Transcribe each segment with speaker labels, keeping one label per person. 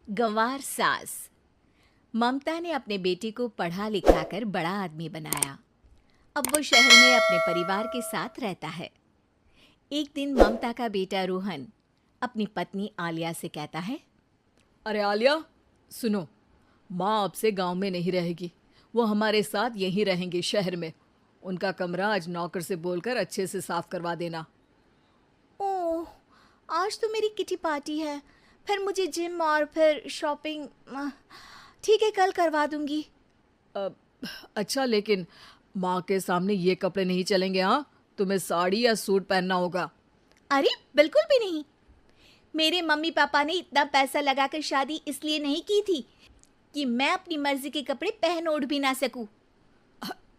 Speaker 1: गंवार सास। ममता ने अपने बेटे को पढ़ा लिखा कर बड़ा आदमी बनाया। अब वो शहर में अपने परिवार के साथ रहता है। एक दिन ममता का बेटा रोहन अपनी पत्नी आलिया से कहता है,
Speaker 2: अरे आलिया, सुनो, माँ अब से गांव में नहीं रहेगी। वो हमारे साथ यहीं रहेंगी शहर में। उनका कमरा आज नौकर से बोलकर अच्छे से साफ करवा देना।
Speaker 1: ओह, आज तो मेरी किटी पार्टी है, फिर मुझे जिम और फिर शॉपिंग। ठीक है, कल करवा दूंगी।
Speaker 2: अ, अच्छा, लेकिन माँ के सामने ये कपड़े नहीं चलेंगे। हाँ, तुम्हें साड़ी या सूट पहनना होगा।
Speaker 1: अरे बिल्कुल भी नहीं। मेरे मम्मी पापा ने इतना पैसा लगाकर शादी इसलिए नहीं की थी कि मैं अपनी मर्जी के कपड़े पहन ओढ़ भी ना सकूं।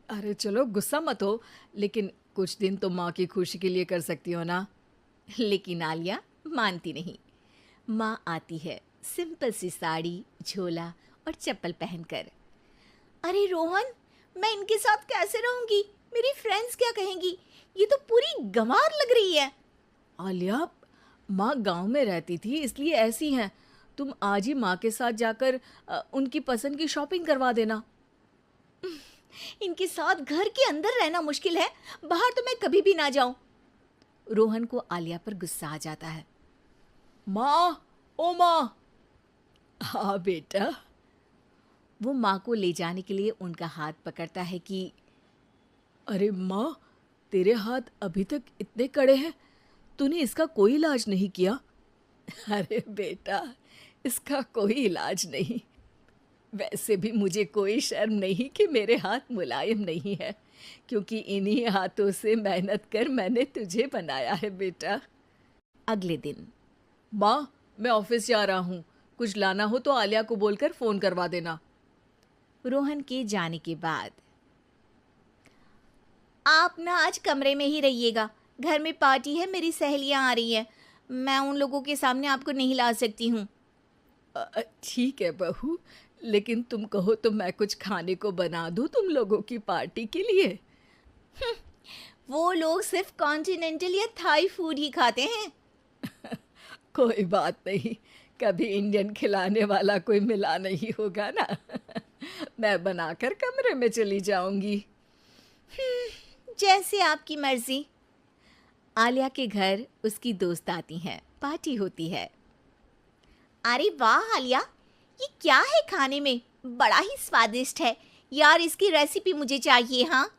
Speaker 2: अरे चलो, गुस्सा मत हो, लेकिन कुछ दिन तो माँ की खुशी के लिए कर सकती हो ना।
Speaker 1: लेकिन आलिया मानती नहीं। माँ आती है सिंपल सी साड़ी, झोला और चप्पल पहनकर। अरे रोहन, मैं इनके साथ कैसे रहूंगी? मेरी फ्रेंड्स क्या कहेंगी? ये तो पूरी गंवार लग रही है।
Speaker 2: आलिया, माँ गांव में रहती थी इसलिए ऐसी हैं। तुम आज ही माँ के साथ जाकर उनकी पसंद की शॉपिंग करवा देना।
Speaker 1: इनके साथ घर के अंदर रहना मुश्किल है, बाहर तो मैं कभी भी ना जाऊं। रोहन को आलिया पर गुस्सा आ जाता है।
Speaker 2: माँ, ओ माँ। हाँ बेटा।
Speaker 1: वो माँ को ले जाने के लिए उनका हाथ पकड़ता है कि
Speaker 2: अरे माँ, तेरे हाथ अभी तक इतने कड़े हैं, तूने इसका कोई इलाज नहीं किया? अरे बेटा, इसका कोई इलाज नहीं। वैसे भी मुझे कोई शर्म नहीं कि मेरे हाथ मुलायम नहीं है, क्योंकि इन्हीं हाथों से मेहनत कर मैंने तुझे बनाया है बेटा।
Speaker 1: अगले दिन।
Speaker 2: माँ, मैं ऑफिस जा रहा हूँ। कुछ लाना हो तो आलिया को बोलकर फ़ोन करवा देना।
Speaker 1: रोहन के जाने के बाद, आप ना आज कमरे में ही रहिएगा, घर में पार्टी है, मेरी सहेलियां आ रही हैं, मैं उन लोगों के सामने आपको नहीं ला सकती हूँ।
Speaker 2: ठीक है बहू, लेकिन तुम कहो तो मैं कुछ खाने को बना दूँ तुम लोगों की पार्टी के लिए।
Speaker 1: वो लोग सिर्फ कॉन्टिनेंटल या थाई फूड ही खाते हैं।
Speaker 2: कोई बात नहीं, कभी इंडियन खिलाने वाला कोई मिला नहीं होगा ना। मैं बनाकर कमरे में चली जाऊंगी।
Speaker 1: जैसे आपकी मर्जी। आलिया के घर उसकी दोस्त आती हैं, पार्टी होती है। अरे वाह आलिया, ये क्या है खाने में? बड़ा ही स्वादिष्ट है यार, इसकी रेसिपी मुझे चाहिए। हाँ,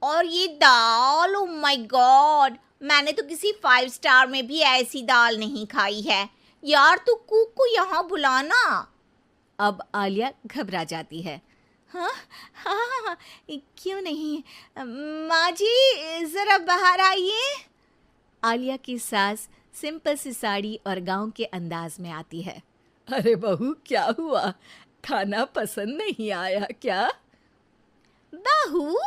Speaker 1: और ये दाल, ओ माय गॉड, मैंने तो किसी 5 स्टार में भी ऐसी दाल नहीं खाई है यार। तू कुक को यहाँ बुलाना। अब आलिया घबरा जाती है। हाँ हाँ हाँ, क्यों नहीं। माँ जी ज़रा बाहर आइए। आलिया की सास सिंपल सी साड़ी और गांव के अंदाज में आती है।
Speaker 2: अरे बहू, क्या हुआ? खाना पसंद नहीं आया क्या?
Speaker 1: बहू?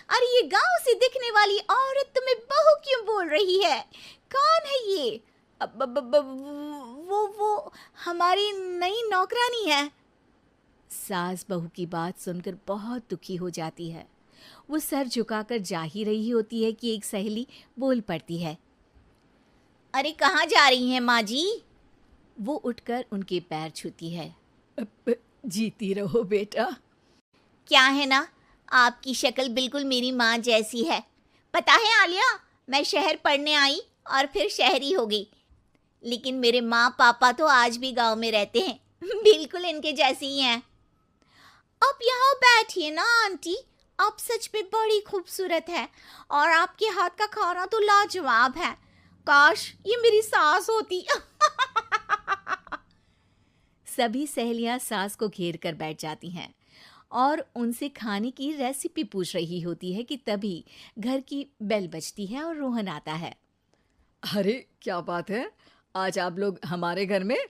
Speaker 1: अरे ये गांव से दिखने वाली औरत तुम्हें बहू क्यों बोल रही है? कौन है ये? वो हमारी नई नौकरानी है। सास बहू की बात सुनकर बहुत दुखी हो जाती है। वो सर झुकाकर जा ही रही होती है कि एक सहेली बोल पड़ती है। अरे कहाँ जा रही हैं माँ जी? वो उठकर उनके पैर छूती है।
Speaker 2: जीती रहो बेटा।
Speaker 1: क्या है ना, आपकी शक्ल बिल्कुल मेरी माँ जैसी है। पता है आलिया, मैं शहर पढ़ने आई और फिर शहरी हो गई, लेकिन मेरे माँ पापा तो आज भी गांव में रहते हैं, बिल्कुल इनके जैसे ही हैं। आप यहाँ बैठिए ना आंटी, आप सच में बड़ी खूबसूरत है और आपके हाथ का खाना तो लाजवाब है। काश ये मेरी सास होती। सभी सहेलियां सास को घेर कर बैठ जाती हैं और उनसे खाने की रेसिपी पूछ रही होती है कि तभी घर की बेल बजती है और रोहन आता है।
Speaker 2: अरे क्या बात है, आज आप लोग हमारे घर में?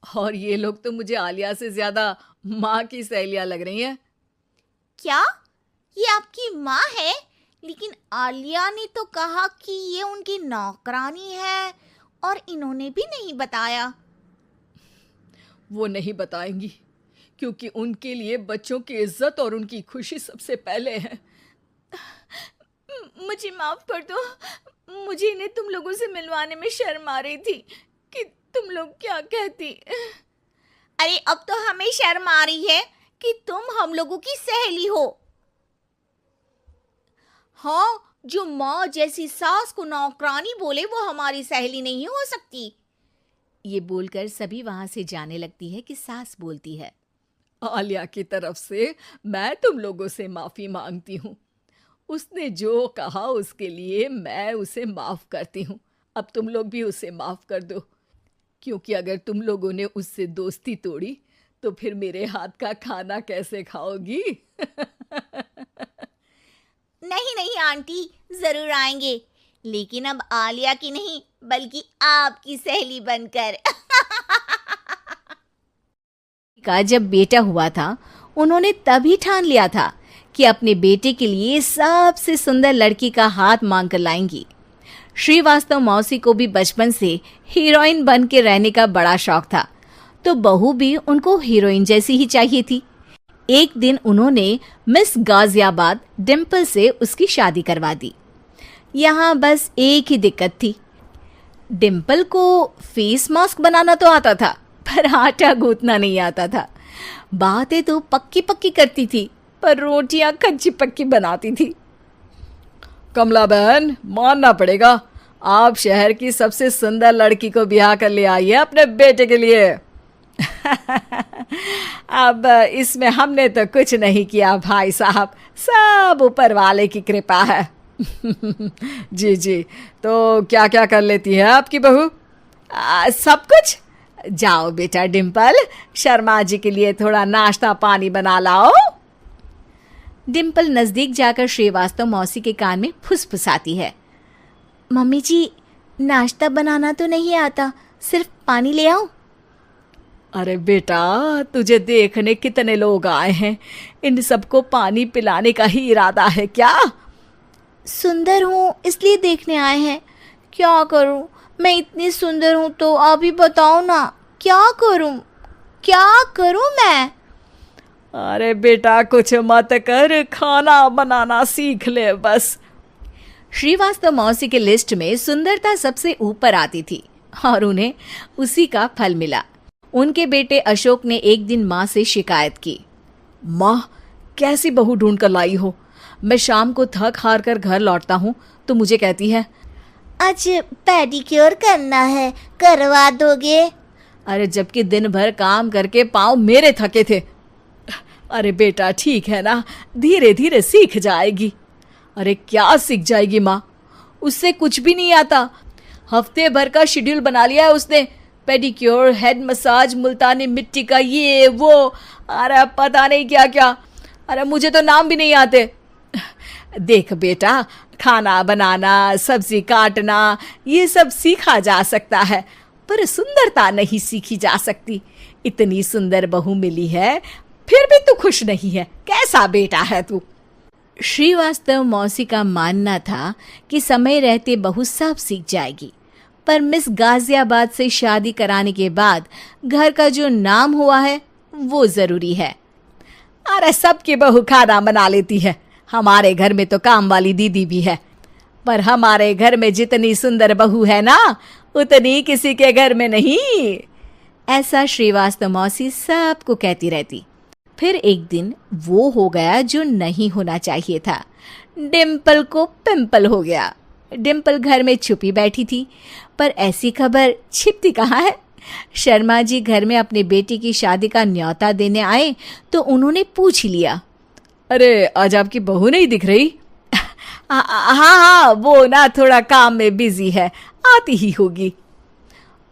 Speaker 2: और ये लोग तो मुझे आलिया से ज्यादा माँ की सहेलियाँ लग रही हैं।
Speaker 1: क्या ये आपकी माँ है? लेकिन आलिया ने तो कहा कि ये उनकी नौकरानी है और इन्होंने भी नहीं बताया।
Speaker 2: वो नहीं बताएंगी, क्योंकि उनके लिए बच्चों की इज्जत और उनकी खुशी सबसे पहले है।
Speaker 1: मुझे माफ कर दो, मुझे इन्हें तुम लोगों से मिलवाने में शर्म आ रही थी कि तुम
Speaker 2: लोग क्या कहती।
Speaker 1: अरे अब तो हमें शर्म आ रही है कि तुम हम लोगों की सहेली हो। हाँ, जो माँ जैसी सास को नौकरानी बोले वो हमारी सहेली नहीं हो सकती। ये बोलकर सभी वहां से जाने लगती है कि सास बोलती है,
Speaker 2: आलिया की तरफ से मैं तुम लोगों से माफ़ी मांगती हूँ। उसने जो कहा उसके लिए मैं उसे माफ़ करती हूँ। अब तुम लोग भी उसे माफ़ कर दो, क्योंकि अगर तुम लोगों ने उससे दोस्ती तोड़ी तो फिर मेरे हाथ का खाना कैसे खाओगी?
Speaker 1: नहीं नहीं आंटी, जरूर आएंगे, लेकिन अब आलिया की नहीं बल्कि आपकी सहेली बनकर। का जब बेटा हुआ था, उन्होंने तभी ठान लिया था कि अपने बेटे के लिए सबसे सुंदर लड़की का हाथ मांग कर लाएंगी। श्रीवास्तव मौसी को भी बचपन से हीरोइन बन के रहने का बड़ा शौक था, तो बहू भी उनको हीरोइन जैसी ही चाहिए थी। एक दिन उन्होंने मिस गाजियाबाद डिम्पल से उसकी शादी करवा दी। यहाँ बस एक ही दिक्कत थी, डिम्पल को फेस मास्क बनाना तो आता था, पर आटा गूंथना नहीं आता था। बातें तो पक्की पक्की करती थी, पर रोटियां कच्ची पक्की बनाती थी।
Speaker 2: कमला बहन, मानना पड़ेगा, आप शहर की सबसे सुंदर लड़की को ब्याह कर ले आई है अपने बेटे के लिए। अब इसमें हमने तो कुछ नहीं किया भाई साहब, सब ऊपर वाले की कृपा है। जी जी, तो क्या क्या कर लेती है आपकी बहू?
Speaker 1: सब कुछ। जाओ बेटा डिम्पल, शर्मा जी के लिए थोड़ा नाश्ता पानी बना लाओ। डिम्पल नजदीक जाकर श्रीवास्तव मौसी के कान में फुसफुसाती है, मम्मी जी नाश्ता बनाना तो नहीं आता, सिर्फ पानी ले आओ।
Speaker 2: अरे बेटा, तुझे देखने कितने लोग आए हैं, इन सबको पानी पिलाने का ही इरादा है क्या?
Speaker 1: सुंदर हूँ इसलिए देखने आए हैं। क्या करूँ, मैं इतनी सुंदर हूँ तो आप ही बताओ ना, क्या करूँ मैं?
Speaker 2: अरे बेटा कुछ मत कर, खाना बनाना सीख ले बस।
Speaker 1: श्रीवास्तव मौसी के लिस्ट में सुंदरता सबसे ऊपर आती थी और उन्हें उसी का फल मिला। उनके बेटे अशोक ने एक दिन माँ से शिकायत की,
Speaker 2: माँ कैसी बहू ढूंढ कर लाई हो, मैं शाम को थक हार कर घर लौटता हूँ तो मुझे कहती है
Speaker 1: आज पेडिक्योर करना है, करवा दोगे?
Speaker 2: अरे जबकि दिन भर काम करके पाँव मेरे थके थे। अरे बेटा ठीक है ना, धीरे धीरे सीख जाएगी। अरे क्या सीख जाएगी माँ, उससे कुछ भी नहीं आता। हफ्ते भर का शेड्यूल बना लिया है उसने, पेडिक्योर, हेड मसाज, मुल्तानी मिट्टी का ये वो, अरे पता नहीं क्या क्या। अरे मुझे तो नाम भी नहीं आते। देख बेटा, खाना बनाना, सब्जी काटना, ये सब सीखा जा सकता है, पर सुंदरता नहीं सीखी जा सकती। इतनी सुंदर बहू मिली है, फिर भी तू खुश नहीं है, कैसा बेटा है तू?
Speaker 1: श्रीवास्तव मौसी का मानना था कि समय रहते बहू सब सीख जाएगी, पर मिस गाजियाबाद से शादी कराने के बाद घर का जो नाम हुआ है वो जरूरी है।
Speaker 2: अरे सबकी बहू खाना बना लेती है, हमारे घर में तो काम वाली दीदी भी है, पर हमारे घर में जितनी सुंदर बहू है ना, उतनी किसी के घर में नहीं।
Speaker 1: ऐसा श्रीवास्तव मौसी सबको कहती रहती। फिर एक दिन वो हो गया जो नहीं होना चाहिए था, डिम्पल को पिंपल हो गया। डिम्पल घर में छुपी बैठी थी, पर ऐसी खबर छिपती कहाँ है। शर्मा जी घर में अपने बेटी की शादी का न्योता देने आए तो उन्होंने पूछ लिया,
Speaker 2: अरे आज आपकी बहू नहीं दिख रही? हाँ, वो ना थोड़ा काम में बिजी है, आती ही होगी।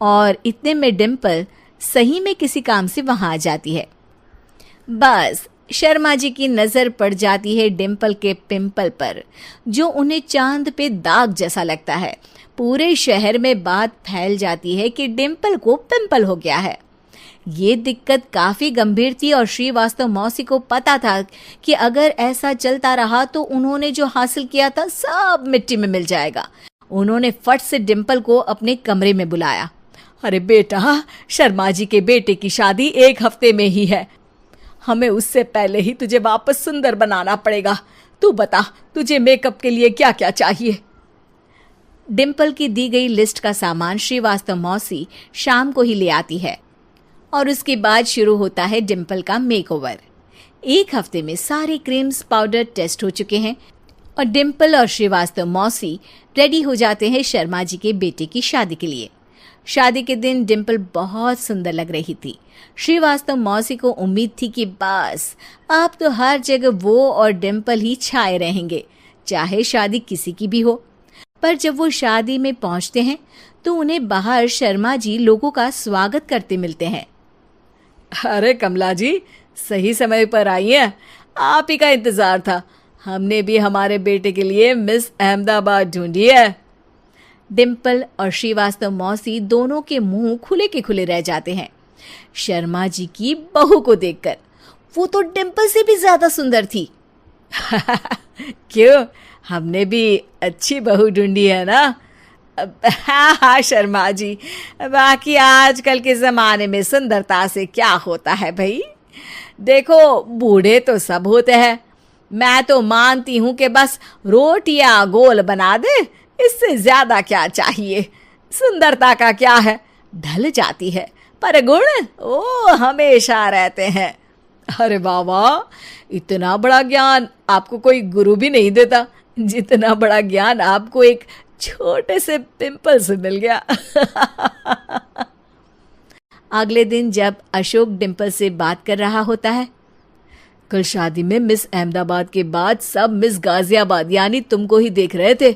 Speaker 1: और इतने में डिम्पल सही में किसी काम से वहां आ जाती है। बस शर्मा जी की नजर पड़ जाती है डिम्पल के पिंपल पर, जो उन्हें चांद पे दाग जैसा लगता है। पूरे शहर में बात फैल जाती है कि डिम्पल को पिंपल हो गया है। ये दिक्कत काफी गंभीर थी और श्रीवास्तव मौसी को पता था कि अगर ऐसा चलता रहा तो उन्होंने जो हासिल किया था सब मिट्टी में मिल जाएगा। उन्होंने फट से डिम्पल को अपने कमरे में बुलाया।
Speaker 2: अरे बेटा, शर्मा जी के बेटे की शादी 1 हफ्ते में ही है, हमें उससे पहले ही तुझे वापस सुंदर बनाना पड़ेगा। तू बता, तुझे मेकअप के लिए क्या क्या चाहिए?
Speaker 1: डिम्पल की दी गई लिस्ट का सामान श्रीवास्तव मौसी शाम को ही ले आती है और उसके बाद शुरू होता है डिम्पल का मेकओवर। एक हफ्ते में सारे क्रीम्स पाउडर टेस्ट हो चुके हैं और डिम्पल और श्रीवास्तव मौसी रेडी हो जाते हैं शर्मा जी के बेटे की शादी के लिए। शादी के दिन डिम्पल बहुत सुंदर लग रही थी। श्रीवास्तव मौसी को उम्मीद थी कि बस अब तो हर जगह वो और डिम्पल ही छाए रहेंगे, चाहे शादी किसी की भी हो। पर जब वो शादी में पहुंचते हैं तो उन्हें बाहर शर्मा जी लोगों का स्वागत करते मिलते हैं।
Speaker 2: अरे कमला जी, सही समय पर आई हैं। आप ही का इंतजार था। हमने भी हमारे बेटे के लिए मिस अहमदाबाद ढूंढी है।
Speaker 1: डिम्पल और श्रीवास्तव मौसी दोनों के मुंह खुले के खुले रह जाते हैं शर्मा जी की बहू को देखकर। वो तो डिम्पल से भी ज्यादा सुंदर थी।
Speaker 2: क्यों, हमने भी अच्छी बहू ढूंढी है ना? हाँ हाँ शर्मा जी, बाकी आजकल के ज़माने में सुंदरता से क्या होता है भाई। देखो, बूढ़े तो सब होते हैं। मैं तो मानती हूँ कि बस रोटियां गोल बना दे, इससे ज्यादा क्या चाहिए। सुंदरता का क्या है, ढल जाती है, पर गुण वो हमेशा रहते हैं। अरे वाह वाह, इतना बड़ा ज्ञान आपको कोई गुरु भी नहीं देता जितना बड़ा ज्ञान आपको एक छोटे से पिंपल से मिल गया।
Speaker 1: अगले दिन जब अशोक डिम्पल से बात कर रहा होता है,
Speaker 2: कल शादी में मिस अहमदाबाद के बाद सब मिस गाजियाबाद यानी तुमको ही देख रहे थे।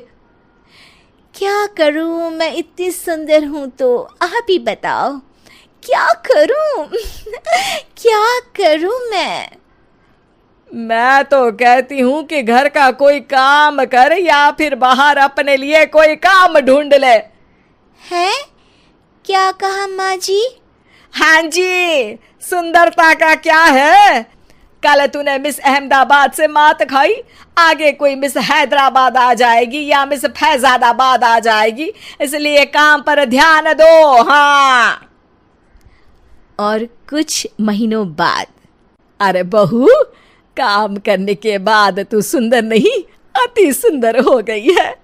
Speaker 1: क्या करूं, मैं इतनी सुंदर हूं तो आप ही बताओ क्या करूं। क्या करूं
Speaker 2: मैं तो कहती हूं कि घर का कोई काम कर या फिर बाहर अपने लिए कोई काम ढूंढ ले।
Speaker 1: है क्या कहा माँ जी?
Speaker 2: हाँ जी, सुंदरता का क्या है। कल तूने मिस अहमदाबाद से मात खाई, आगे कोई मिस हैदराबाद आ जाएगी या मिस फैजादाबाद आ जाएगी, इसलिए काम पर ध्यान दो। हाँ।
Speaker 1: और कुछ महीनों बाद,
Speaker 2: अरे बहू, काम करने के बाद तू सुंदर नहीं, अति सुंदर हो गई है।